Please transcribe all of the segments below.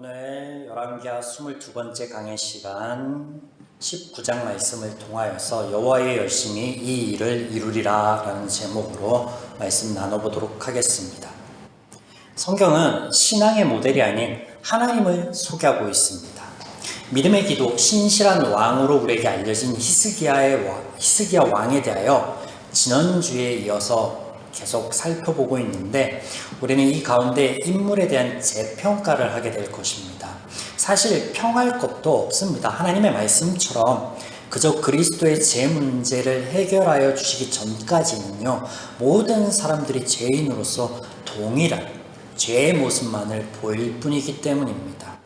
오늘 열왕기하 22번째 강의 시간 19장 말씀을 통하여서 여호와의 열심히 이 일을 이루리라 라는 제목으로 말씀 나눠보도록 하겠습니다. 성경은 신앙의 모델이 아닌 하나님을 소개하고 있습니다. 믿음의 기도, 신실한 왕으로 우리에게 알려진 히스기야 왕에 대하여 지난주에 이어서 계속 살펴보고 있는데 우리는 이 가운데 인물에 대한 재평가를 하게 될 것입니다. 사실 평할 것도 없습니다. 하나님의 말씀처럼 그저 그리스도의 죄 문제를 해결하여 주시기 전까지는요, 모든 사람들이 죄인으로서 동일한 죄의 모습만을 보일 뿐이기 때문입니다.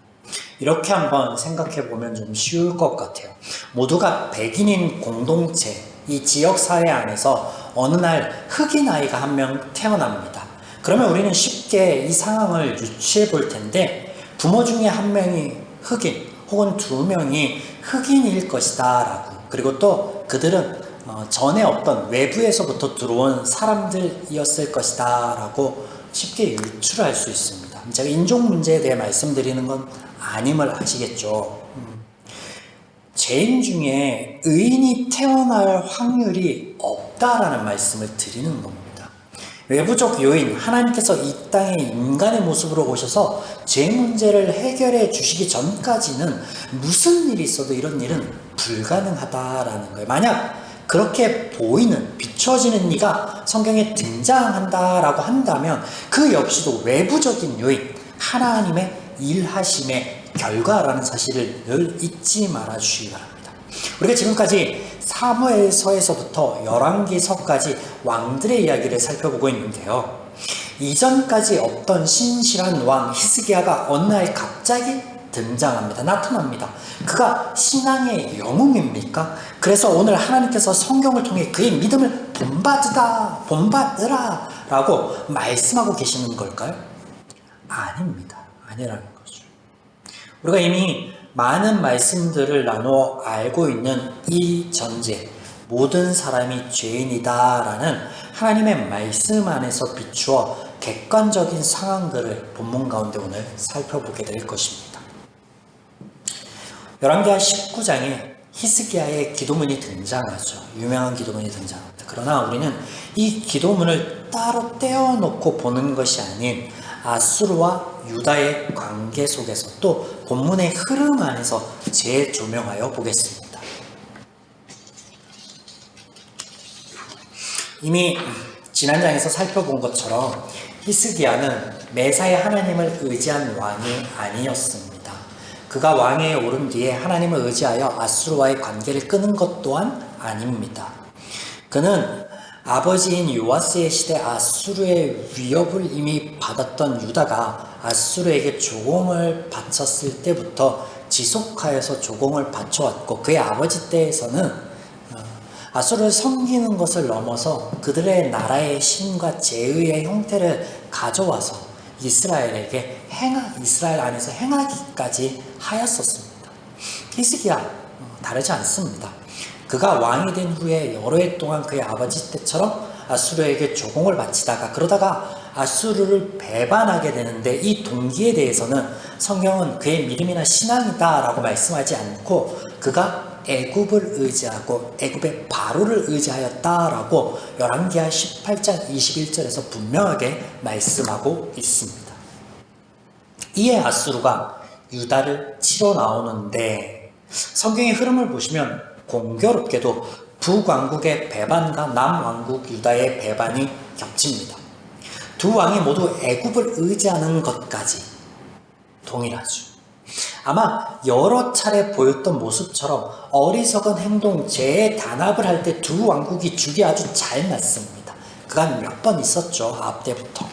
이렇게 한번 생각해 보면 좀 쉬울 것 같아요. 모두가 백인인 공동체, 이 지역사회 안에서 어느 날 흑인 아이가 한 명 태어납니다. 그러면 우리는 쉽게 이 상황을 유추해 볼 텐데, 부모 중에 한 명이 흑인 혹은 두 명이 흑인일 것이다 라고, 그리고 또 그들은 전에 어떤 외부에서부터 들어온 사람들이었을 것이다 라고 쉽게 유추를 할 수 있습니다. 제가 인종 문제에 대해 말씀드리는 건 아님을 아시겠죠. 죄인 중에 의인이 태어날 확률이 없다라는 말씀을 드리는 겁니다. 외부적 요인, 하나님께서 이 땅에 인간의 모습으로 오셔서 죄 문제를 해결해 주시기 전까지는 무슨 일이 있어도 이런 일은 불가능하다라는 거예요. 만약 그렇게 보이는, 비춰지는 이가 성경에 등장한다라고 한다면 그 역시도 외부적인 요인, 하나님의 일하심의 결과라는 사실을 늘 잊지 말아 주시기 바랍니다. 우리가 지금까지 사무엘서에서부터 열왕기서까지 왕들의 이야기를 살펴보고 있는데요, 이전까지 없던 신실한 왕 히스기야가 어느 날 갑자기 등장합니다. 나타납니다. 그가 신앙의 영웅입니까? 그래서 오늘 하나님께서 성경을 통해 그의 믿음을 본받으라 라고 말씀하고 계시는 걸까요? 아닙니다. 아니라는 거죠. 우리가 이미 많은 말씀들을 나누어 알고 있는 이 전제, 모든 사람이 죄인이다라는 하나님의 말씀 안에서 비추어 객관적인 상황들을 본문 가운데 오늘 살펴보게 될 것입니다. 열왕기하 19장에 히스기야의 기도문이 등장하죠. 유명한 기도문이 등장합니다. 그러나 우리는 이 기도문을 따로 떼어놓고 보는 것이 아닌 아수르와 유다의 관계 속에서 또 본문의 흐름 안에서 재조명하여 보겠습니다. 이미 지난 장에서 살펴본 것처럼 히스기야는 매사에 하나님을 의지한 왕이 아니었습니다. 그가 왕위에 오른 뒤에 하나님을 의지하여 아수르와의 관계를 끊은 것 또한 아닙니다. 그는 아버지인 요아스의 시대 아수르의 위협을 이미 받았던 유다가 아수르에게 조공을 바쳤을 때부터 지속하여서 조공을 바쳐왔고, 그의 아버지 때에서는 아수르를 섬기는 것을 넘어서 그들의 나라의 신과 제의의 형태를 가져와서 이스라엘 안에서 행하기까지 하였었습니다. 히스기야 다르지 않습니다. 그가 왕이 된 후에 여러 해 동안 그의 아버지 때처럼 아수르에게 조공을 바치다가 그러다가 아수르를 배반하게 되는데, 이 동기에 대해서는 성경은 그의 믿음이나 신앙이다 라고 말씀하지 않고 그가 애굽을 의지하고 애굽의 바로를 의지하였다 라고 열왕기하 18장 21절에서 분명하게 말씀하고 있습니다. 이에 아수르가 유다를 치러 나오는데, 성경의 흐름을 보시면 공교롭게도 북왕국의 배반과 남왕국 유다의 배반이 겹칩니다. 두 왕이 모두 애굽을 의지하는 것까지 동일하죠. 아마 여러 차례 보였던 모습처럼 어리석은 행동, 죄의 단합을 할 때 두 왕국이 죽이 아주 잘 맞습니다. 그간 몇 번 있었죠. 아합 때부터.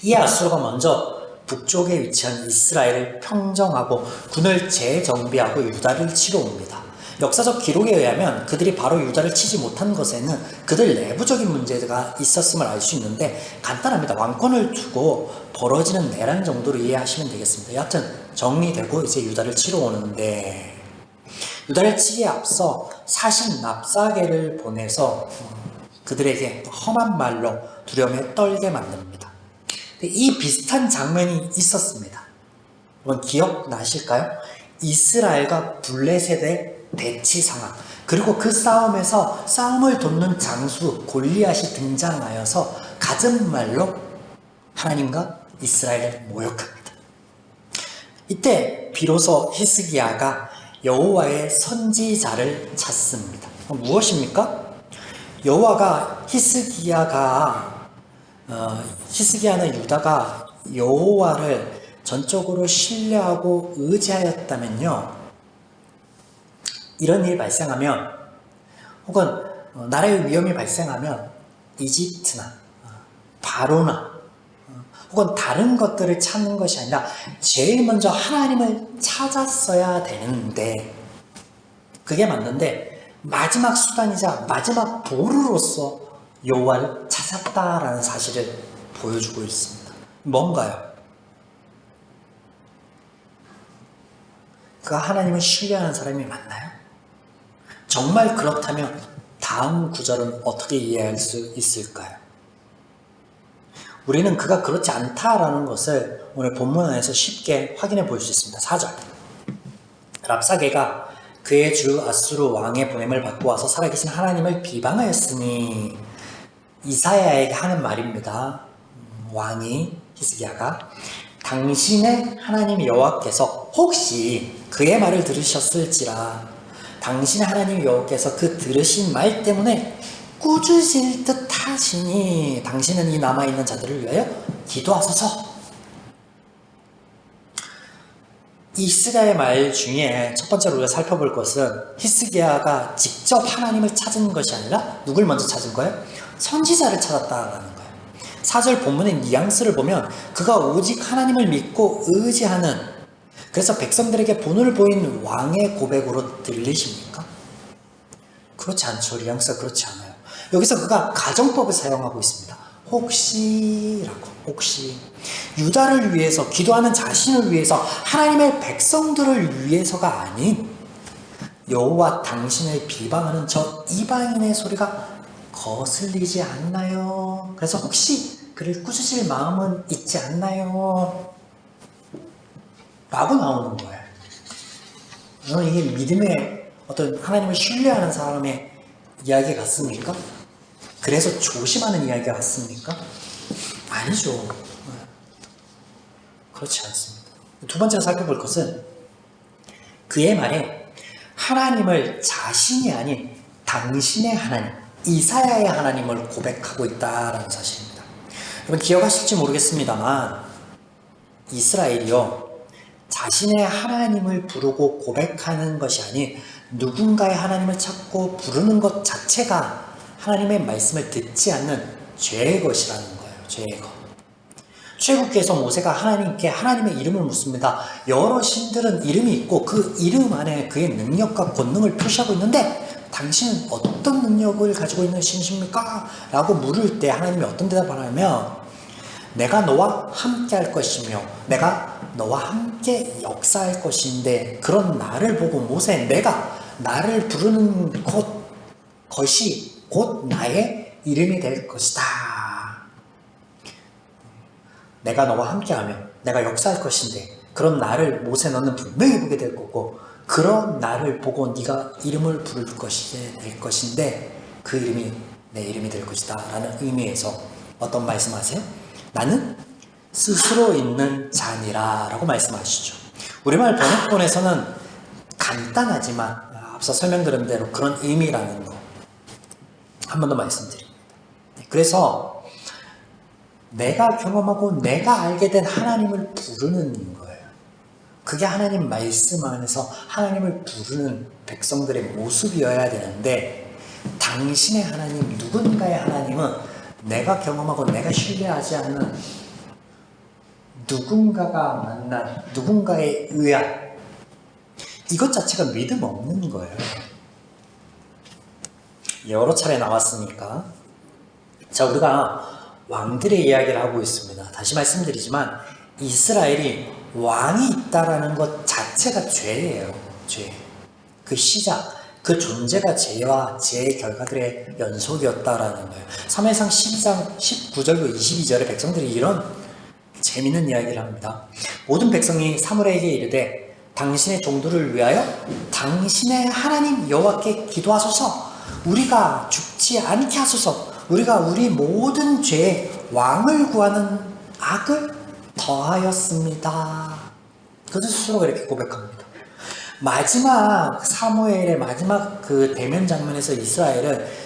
이 아수르가 먼저 북쪽에 위치한 이스라엘을 평정하고 군을 재정비하고 유다를 치러 옵니다. 역사적 기록에 의하면 그들이 바로 유다를 치지 못한 것에는 그들 내부적인 문제가 있었음을 알 수 있는데, 간단합니다. 왕권을 두고 벌어지는 내란 정도로 이해하시면 되겠습니다. 여하튼 정리되고 이제 유다를 치러 오는데, 유다를 치기에 앞서 사신 납사게를 보내서 그들에게 험한 말로 두려움에 떨게 만듭니다. 이 비슷한 장면이 있었습니다. 여러분 기억나실까요? 이스라엘과 블레셋의 대치 상황, 그리고 그 싸움에서 싸움을 돕는 장수 골리앗이 등장하여서 갖은 말로 하나님과 이스라엘을 모욕합니다. 이때 비로소 히스기야가 여호와의 선지자를 찾습니다. 무엇입니까? 여호와가 히스기야는 유다가 여호와를 전적으로 신뢰하고 의지하였다면요, 이런 일이 발생하면, 혹은 나라의 위험이 발생하면 이집트나 바로나 혹은 다른 것들을 찾는 것이 아니라 제일 먼저 하나님을 찾았어야 되는데, 그게 맞는데 마지막 수단이자 마지막 도루로서 여호와를 찾았다라는 사실을 보여주고 있습니다. 뭔가요? 그가 하나님을 신뢰하는 사람이 맞나요? 정말 그렇다면 다음 구절은 어떻게 이해할 수 있을까요? 우리는 그가 그렇지 않다라는 것을 오늘 본문 안에서 쉽게 확인해 볼 수 있습니다. 4절. 랍사게가 그의 주 아수르 왕의 보냄을 받고 와서 살아계신 하나님을 비방하였으니, 이사야에게 하는 말입니다. 왕이 히스기야가 당신의 하나님 여호와께서 혹시 그의 말을 들으셨을지라, 당신의 하나님 여호와께서 그 들으신 말 때문에 꾸짖을 듯 하시니 당신은 이 남아있는 자들을 위하여 기도하소서. 이스라엘 말 중에 첫 번째로 우리가 살펴볼 것은 히스기야가 직접 하나님을 찾은 것이 아니라 누굴 먼저 찾은 거예요? 선지자를 찾았다라는 거예요. 4절 본문의 뉘앙스를 보면 그가 오직 하나님을 믿고 의지하는, 그래서 백성들에게 본을 보인 왕의 고백으로 들리십니까? 그렇지 않죠. 뉘앙스가 그렇지 않아요. 여기서 그가 가정법을 사용하고 있습니다. 혹시라고, 혹시 유다를 위해서, 기도하는 자신을 위해서, 하나님의 백성들을 위해서가 아닌 여호와 당신을 비방하는 저 이방인의 소리가 거슬리지 않나요? 그래서 혹시 그를 꾸짖을 마음은 있지 않나요? 라고 나오는 거예요. 저는 이게 믿음의 어떤 하나님을 신뢰하는 사람의 이야기 같습니까? 그래서 조심하는 이야기 같습니까? 아니죠. 그렇지 않습니다. 두 번째로 살펴볼 것은 그의 말에 하나님을 자신이 아닌 당신의 하나님, 이사야의 하나님을 고백하고 있다는 사실입니다. 여러분 기억하실지 모르겠습니다만 이스라엘이요, 자신의 하나님을 부르고 고백하는 것이 아닌 누군가의 하나님을 찾고 부르는 것 자체가 하나님의 말씀을 듣지 않는 죄의 것이라는 거예요. 죄의 것. 출애굽기에서 모세가 하나님께 하나님의 이름을 묻습니다. 여러 신들은 이름이 있고 그 이름 안에 그의 능력과 권능을 표시하고 있는데 당신은 어떤 능력을 가지고 있는 신이십니까? 라고 물을 때 하나님이 어떤 대답을 하냐면, 내가 너와 함께 할 것이며 내가 너와 함께 역사할 것인데, 그런 나를 보고 모세, 내가 나를 부르는 것이 곧 나의 이름이 될 것이다. 내가 너와 함께하며 내가 역사할 것인데, 그런 나를 모세 너는 분명히 보게 될 거고, 그런 나를 보고 네가 이름을 부를 것이 될 것인데 그 이름이 내 이름이 될 것이다 라는 의미에서 어떤 말씀하세요? 나는 스스로 있는 자니라 라고 말씀하시죠. 우리말 번역본에서는 간단하지만 앞서 설명드린 대로 그런 의미라는 거 한 번 더 말씀드립니다. 그래서 내가 경험하고 내가 알게 된 하나님을 부르는 거예요. 그게 하나님 말씀 안에서 하나님을 부르는 백성들의 모습이어야 되는데, 당신의 하나님, 누군가의 하나님은 내가 경험하고 내가 신뢰하지 않는 누군가가 만난 누군가에 의한, 이것 자체가 믿음 없는 거예요. 여러 차례 나왔으니까. 자, 우리가 왕들의 이야기를 하고 있습니다. 다시 말씀드리지만 이스라엘이 왕이 있다라는 것 자체가 죄예요. 죄. 그 시작, 그 존재가 죄와 죄의 결과들의 연속이었다라는 거예요. 사무엘상 12장 19절로 22절에 백성들이 이런 재미있는 이야기를 합니다. 모든 백성이 사무엘에게 이르되 당신의 종들을 위하여 당신의 하나님 여호와께 기도하소서. 우리가 죽지 않게 하소서. 우리가 우리 모든 죄에 왕을 구하는 악을 더하였습니다. 그들 스스로가 이렇게 고백합니다. 마지막 사무엘의 마지막 그 대면 장면에서 이스라엘은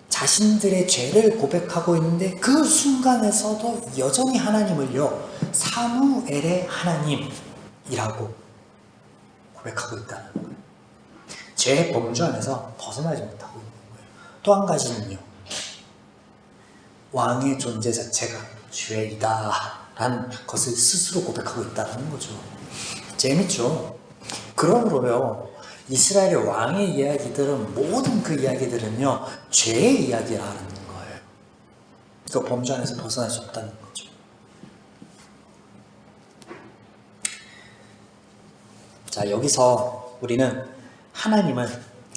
자신들의 죄를 고백하고 있는데 그 순간에서도 여전히 하나님을요 사무엘의 하나님이라고 고백하고 있다는 거예요. 죄의 범주 안에서 벗어나지 못하고 있는 거예요. 또 한 가지는요, 왕의 존재 자체가 죄이다 라는 것을 스스로 고백하고 있다는 거죠. 재밌죠? 그러므로요 이스라엘의 왕의 이야기들은 모든 그 이야기들은요 죄의 이야기라는 거예요. 그 범주 안에서 벗어날 수 없다는 거죠. 자, 여기서 우리는 하나님은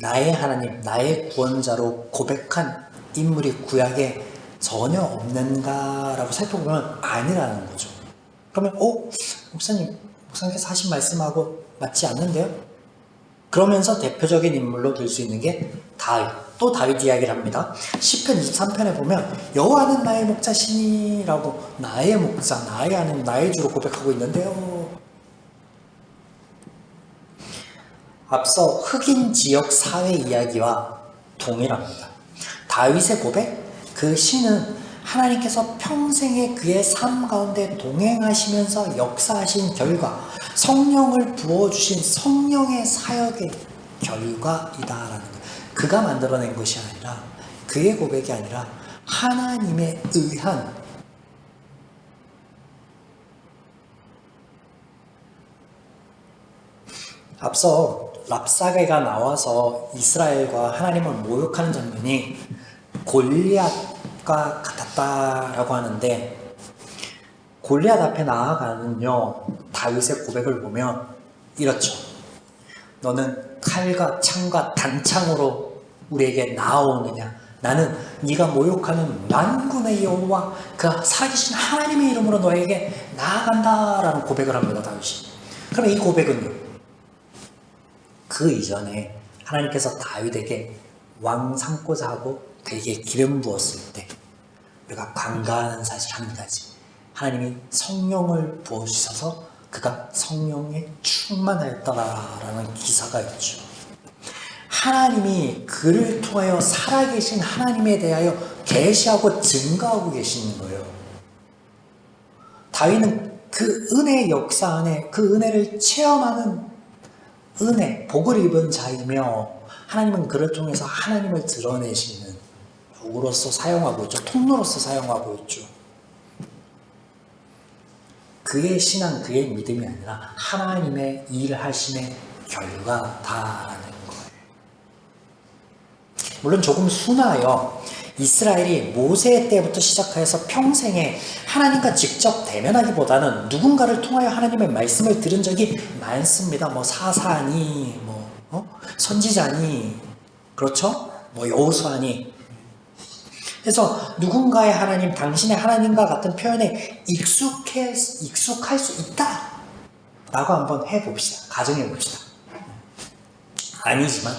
나의 하나님, 나의 구원자로 고백한 인물이 구약에 전혀 없는가라고 살펴보면 아니라는 거죠. 그러면 목사님께서 하신 말씀하고 맞지 않는데요? 그러면서 대표적인 인물로 들 수 있는 게 다윗. 또 다윗 이야기를 합니다. 시편 23편에 보면 여호와는 나의 목자시니라고 나의 목자, 나의 하나님, 나의 주로 고백하고 있는데요. 앞서 흑인 지역 사회 이야기와 동일합니다. 다윗의 고백, 그 시는 하나님께서 평생에 그의 삶 가운데 동행하시면서 역사하신 결과 성령을 부어주신 성령의 사역의 결과이다라는 거예요. 그가 만들어낸 것이 아니라, 그의 고백이 아니라 하나님에 의한 앞서 랍사게가 나와서 이스라엘과 하나님을 모욕하는 장면이 골리앗과 같았다라고 하는데, 골리앗 앞에 나아가는요 다윗의 고백을 보면 이렇죠. 너는 칼과 창과 단창으로 우리에게 나아오느냐? 나는 네가 모욕하는 만군의 여호와 그 살아계신 하나님의 이름으로 너에게 나아간다라는 고백을 합니다, 다윗이. 그러면 이 고백은요, 그 이전에 하나님께서 다윗에게 왕 삼고자 하고 그에게 기름 부었을 때 우리가 간과하는 사실 한 가지, 하나님이 성령을 부어주셔서 그가 성령에 충만하였다라는 기사가 있죠. 하나님이 그를 통하여 살아계신 하나님에 대하여 계시하고 증거하고 계시는 거예요. 다윗은 그 은혜의 역사 안에 그 은혜를 체험하는 은혜, 복을 입은 자이며, 하나님은 그를 통해서 하나님을 드러내시는 도구로서 사용하고 있죠. 통로로서 사용하고 있죠. 그의 신앙, 그의 믿음이 아니라 하나님의 일하심의 결과다라는 거예요. 물론 조금 순화하여 이스라엘이 모세 때부터 시작하여서 평생에 하나님과 직접 대면하기보다는 누군가를 통하여 하나님의 말씀을 들은 적이 많습니다. 뭐 사사니, 선지자니, 그렇죠? 여호수아니. 그래서 누군가의 하나님, 당신의 하나님과 같은 표현에 익숙할 수 있다 라고 한번 해봅시다. 가정해봅시다. 아니지만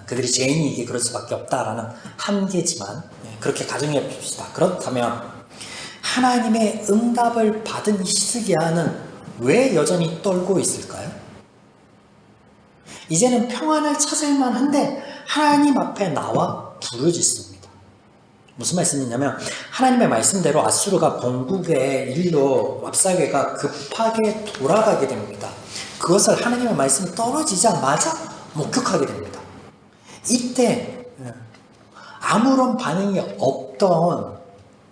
그들이 죄인이기에 그럴 수밖에 없다라는 한계지만 그렇게 가정해봅시다. 그렇다면 하나님의 응답을 받은 히스기야는 왜 여전히 떨고 있을까요? 이제는 평안을 찾을만 한데 하나님 앞에 나와 부르짖습니다. 무슨 말씀이냐면, 하나님의 말씀대로 아수르가 본국의 일로 랍사게가 급하게 돌아가게 됩니다. 그것을 하나님의 말씀이 떨어지자마자 목격하게 됩니다. 이때 아무런 반응이 없던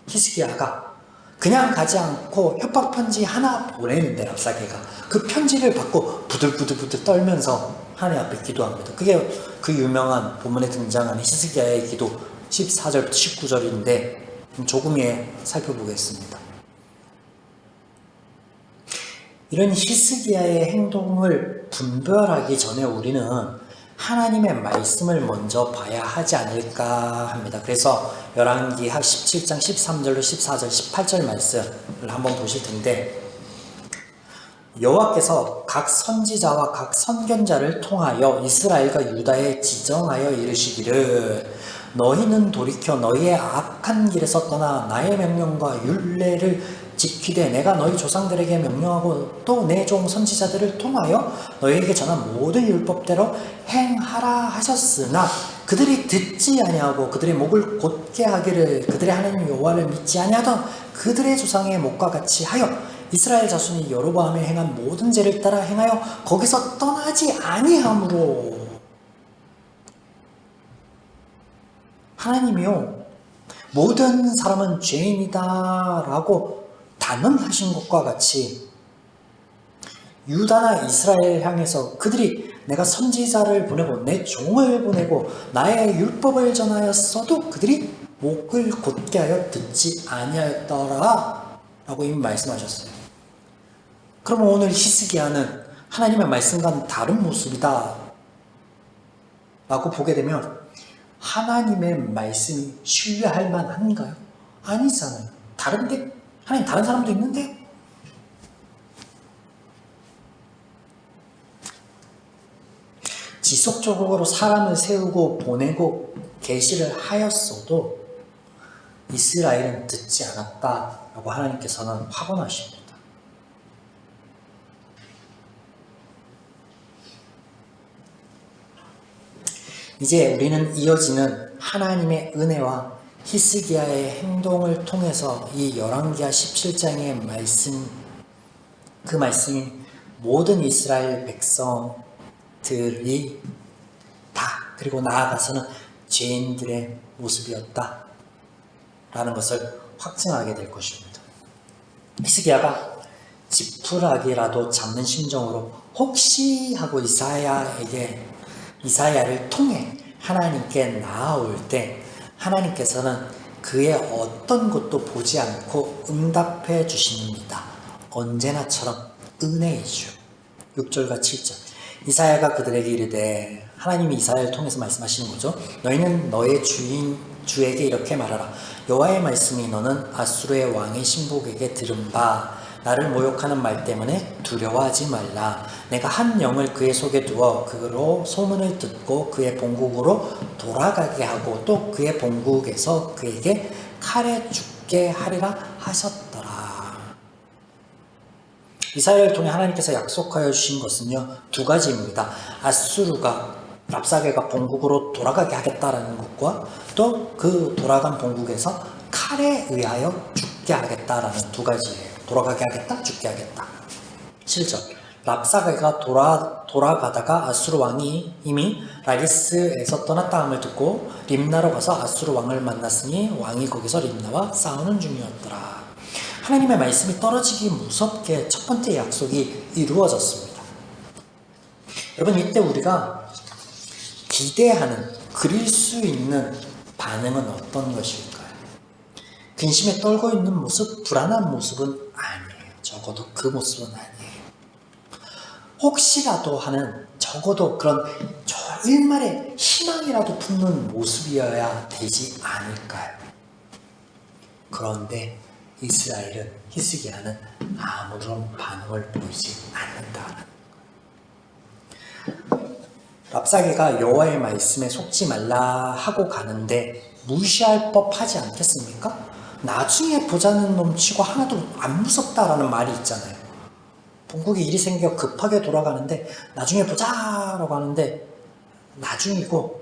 히스기야가 그냥 가지 않고 협박 편지 하나 보내는데, 랍사게가 그 편지를 받고 부들부들 떨면서 하나님 앞에 기도합니다. 그게 그 유명한 본문에 등장하는 히스기야의 기도 14절부터 19절인데 조금 살펴보겠습니다. 이런 히스기야의 행동을 분별하기 전에 우리는 하나님의 말씀을 먼저 봐야 하지 않을까 합니다. 그래서 열왕기 17장 13절로 14절 18절 말씀을 한번 보실 텐데, 여호와께서 각 선지자와 각 선견자를 통하여 이스라엘과 유다에 지정하여 이르시기를 너희는 돌이켜 너희의 악한 길에서 떠나 나의 명령과 율례를 지키되 내가 너희 조상들에게 명령하고 또 내 종 선지자들을 통하여 너희에게 전한 모든 율법대로 행하라 하셨으나 그들이 듣지 아니하고 그들의 목을 곧게 하기를 그들의 하나님 여호와를 믿지 아니하던 그들의 조상의 목과 같이 하여 이스라엘 자손이 여로보암이 행한 모든 죄를 따라 행하여 거기서 떠나지 아니하므로 하나님이요 모든 사람은 죄인이다 라고 단언하신 것과 같이 유다나 이스라엘 향해서 그들이 내가 선지자를 보내고 내 종을 보내고 나의 율법을 전하였어도 그들이 목을 곧게 하여 듣지 아니하였더라 라고 이미 말씀하셨어요. 그러면 오늘 히스기야는 하나님의 말씀과는 다른 모습이다 라고 보게 되면 하나님의 말씀이 신뢰할 만한가요? 아니잖아요. 다른데 하나님 다른 사람도 있는데 지속적으로 사람을 세우고 보내고 계시를 하였어도 이스라엘은 듣지 않았다라고 하나님께서는 확언하십니다. 이제 우리는 이어지는 하나님의 은혜와 히스기야의 행동을 통해서 이 열왕기하 17장의 말씀, 그 말씀이 모든 이스라엘 백성들이 다 그리고 나아가서는 죄인들의 모습이었다 라는 것을 확증하게 될 것입니다. 히스기야가 지푸라기라도 잡는 심정으로 혹시 하고 이사야를 통해 하나님께 나아올 때 하나님께서는 그의 어떤 것도 보지 않고 응답해 주십니다. 언제나처럼 은혜이죠. 6절과 7절 이사야가 그들에게 이르되 하나님이 이사야를 통해서 말씀하시는 거죠. 너희는 너의 주에게 이렇게 말하라. 여호와의 말씀이 너는 아수르의 왕의 신복에게 들은 바 나를 모욕하는 말 때문에 두려워하지 말라. 내가 한 영을 그의 속에 두어 그로 소문을 듣고 그의 본국으로 돌아가게 하고 또 그의 본국에서 그에게 칼에 죽게 하리라 하셨더라. 이사야를 통해 하나님께서 약속하여 주신 것은요, 두 가지입니다. 아수르가 랍사게가 본국으로 돌아가게 하겠다라는 것과 또 그 돌아간 본국에서 칼에 의하여 죽게 하겠다라는 두 가지예요. 돌아가게 하겠다, 죽게 하겠다. 7절 랍사게가 돌아가다가 아수르 왕이 이미 라기스에서 떠났다 함을 듣고 림나로 가서 아수르 왕을 만났으니 왕이 거기서 림나와 싸우는 중이었더라. 하나님의 말씀이 떨어지기 무섭게 첫 번째 약속이 이루어졌습니다. 여러분, 이때 우리가 기대하는, 그릴 수 있는 반응은 어떤 것일까요? 근심에 떨고 있는 모습, 불안한 모습은 아니에요. 적어도 그 모습은 아니에요. 혹시라도 하는, 적어도 그런 일말의 희망이라도 품는 모습이어야 되지 않을까요? 그런데 이스라엘은, 히스기야는 아무런 반응을 보이지 않는다. 랍사게가 여호와의 말씀에 속지 말라 하고 가는데 무시할 법하지 않겠습니까? 나중에 보자는 놈치고 하나도 안 무섭다라는 말이 있잖아요. 본국에 일이 생겨 급하게 돌아가는데 나중에 보자라고 하는데 나중이고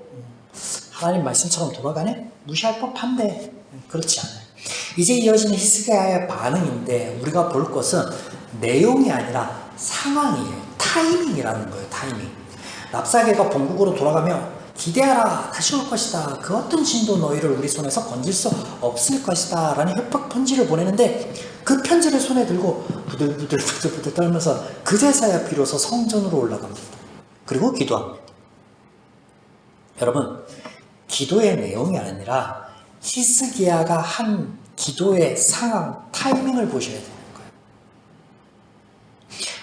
하나님 말씀처럼 돌아가네? 무시할 법한데 그렇지 않아요. 이제 이어지는 히스기야의 반응인데 우리가 볼 것은 내용이 아니라 상황이에요. 타이밍이라는 거예요. 타이밍. 랍사게가 본국으로 돌아가며 기대하라, 다시 올 것이다, 그 어떤 신도 너희를 우리 손에서 건질 수 없을 것이다 라는 협박 편지를 보내는데 그 편지를 손에 들고 부들부들 떨면서 그제서야 비로소 성전으로 올라갑니다. 그리고 기도합니다. 여러분, 기도의 내용이 아니라 히스기야가 한 기도의 상황, 타이밍을 보셔야 돼요.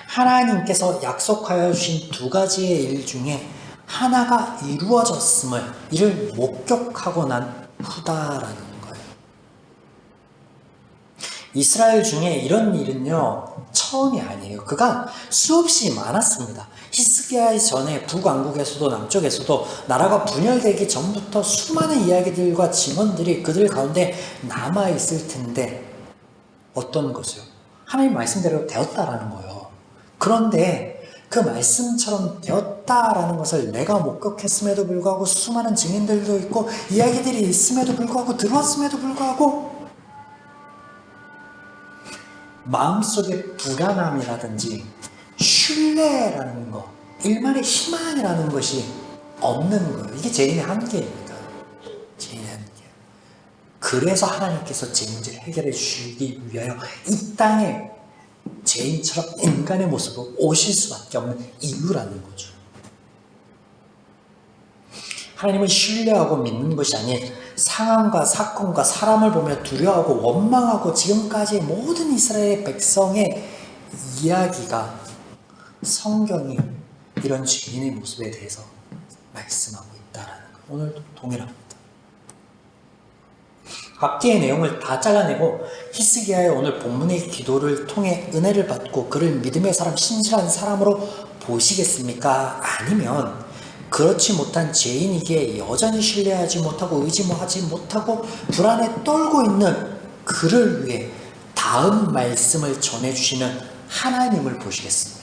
하나님께서 약속하여 주신 두 가지의 일 중에 하나가 이루어졌음을, 이를 목격하고 난 후다라는 거예요. 이스라엘 중에 이런 일은요 처음이 아니에요. 그가 수없이 많았습니다. 히스기야 전에 북왕국에서도 남쪽에서도 나라가 분열되기 전부터 수많은 이야기들과 증언들이 그들 가운데 남아있을 텐데 어떤 것이요? 하나님 말씀대로 되었다라는 거예요. 그런데 그 말씀처럼 되었다라는 것을 내가 목격했음에도 불구하고 수많은 증인들도 있고 이야기들이 있음에도 불구하고 들었음에도 불구하고 마음속에 불안함이라든지 신뢰라는 것, 일말의 희망이라는 것이 없는 거예요. 이게 죄인의 한계입니다. 죄인의 한계. 그래서 하나님께서 죄 문제를 해결해 주시기 위하여 이 땅에 죄인처럼 인간의 모습으로 오실 수밖에 없는 이유라는 거죠. 하나님을 신뢰하고 믿는 것이 아닌 상황과 사건과 사람을 보며 두려워하고 원망하고 지금까지의 모든 이스라엘 백성의 이야기가 성경이 이런 죄인의 모습에 대해서 말씀하고 있다는 것. 오늘도 동일합니다. 앞뒤의 내용을 다 잘라내고 히스기야의 오늘 본문의 기도를 통해 은혜를 받고 그를 믿음의 사람, 신실한 사람으로 보시겠습니까? 아니면 그렇지 못한 죄인이기에 여전히 신뢰하지 못하고 의지하지 못하고 불안에 떨고 있는 그를 위해 다음 말씀을 전해주시는 하나님을 보시겠습니까?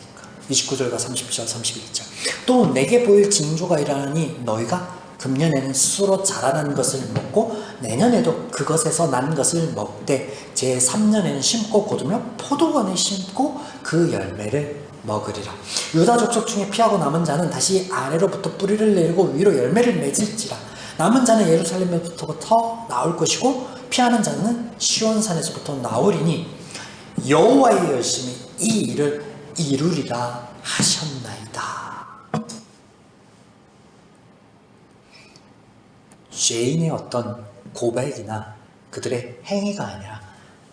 29절과 30절, 31절. 또 내게 보일 징조가 일어나니 너희가 금년에는 스스로 자라는 것을 먹고 내년에도 그것에서 난 것을 먹되 제3년에는 심고 거두며 포도원에 심고 그 열매를 먹으리라. 유다 족속 중에 피하고 남은 자는 다시 아래로부터 뿌리를 내리고 위로 열매를 맺을지라. 남은 자는 예루살렘에부터 나올 것이고 피하는 자는 시온산에서부터 나오리니 여호와의 열심히 이 일을 이루리라 하셨나이다. 죄인의 어떤 고백이나 그들의 행위가 아니라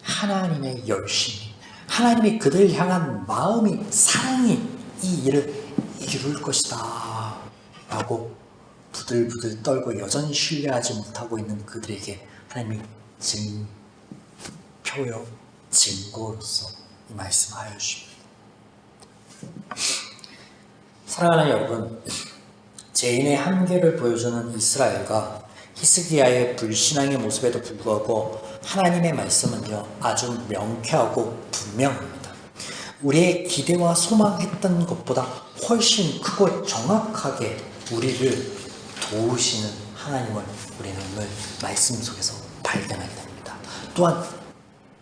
하나님의 열심이, 하나님이 그들을 향한 마음이, 사랑이 이 일을 이룰 것이다 라고 부들부들 떨고 여전히 신뢰하지 못하고 있는 그들에게 하나님이 증표요, 증거로서 이 말씀하여 주십니다. 사랑하는 여러분, 죄인의 한계를 보여주는 이스라엘과 히스기야의 불신앙의 모습에도 불구하고 하나님의 말씀은요 아주 명쾌하고 분명합니다. 우리의 기대와 소망했던 것보다 훨씬 크고 정확하게 우리를 도우시는 하나님을 우리는 오늘 말씀 속에서 발견하게 됩니다. 또한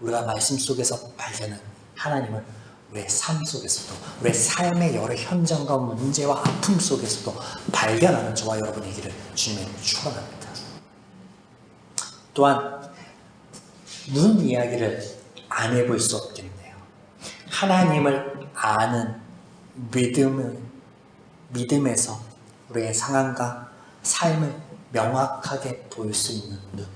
우리가 말씀 속에서 발견한 하나님을 우리의 삶 속에서도, 우리의 삶의 여러 현장과 문제와 아픔 속에서도 발견하는 저와 여러분이기를 주님의 축원합니다. 또한 문 이야기를 안 해볼 수 없겠네요. 하나님을 아는 믿음에서 우리의 상황과 삶을 명확하게 볼 수 있는 눈,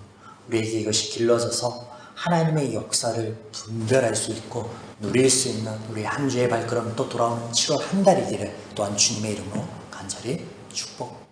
우리에게 이것이 길러져서 하나님의 역사를 분별할 수 있고 누릴 수 있는 우리 한 주의 발걸음 또 돌아오는 7월 한 달이기를 또한 주님의 이름으로 간절히 축복합니다.